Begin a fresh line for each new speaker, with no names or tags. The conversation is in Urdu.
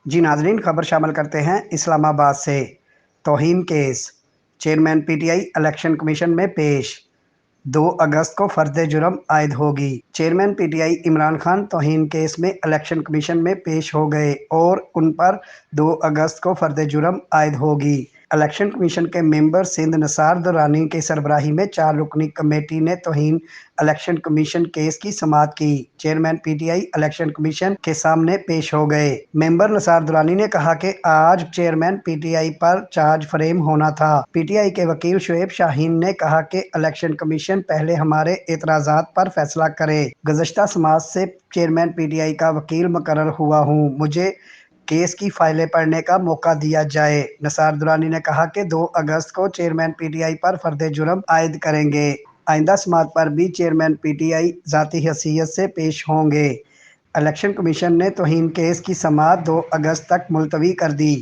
جی ناظرین، خبر شامل کرتے ہیں اسلام آباد سے۔ توہین case chairman P T I election commission میں پیش، 2 اگست کو فرد جرم عائد ہوگی۔ Chairman P T I Imran Khan توہین کیس میں الیکشن کمیشن میں پیش ہو گئے اور ان پر 2 اگست کو فرد جرم عائد ہوگی۔ الیکشن کمیشن کے ممبر سندھ نثار درانی کی سربراہی میں 4 رکنی کمیٹی نے توہین الیکشن کمیشن کیس کی سماعت کی۔ Chairman P T I election commission کے سامنے پیش ہو گئے۔ ممبر نثار درانی نے کہا کہ آج chairman P T I per charge frame ہونا تھا۔ پی ٹی آئی کے وکیل شعیب شاہین نے کہا کہ الیکشن کمیشن پہلے ہمارے اعتراضات پر فیصلہ کرے۔ گزشتہ سماعت سے چیئرمین پی ٹی آئی کا وکیل مقرر ہوا ہوں، مجھے کیس کی فائلیں پڑھنے کا موقع دیا جائے۔ نثار درانی نے کہا کہ 2 اگست کو چیئرمین پی ٹی آئی پر فرد جرم عائد کریں گے۔ آئندہ سماعت پر بھی چیئرمین پی ٹی آئی ذاتی حیثیت سے پیش ہوں گے۔ الیکشن کمیشن نے توہین کیس کی سماعت 2 اگست تک ملتوی کر دی۔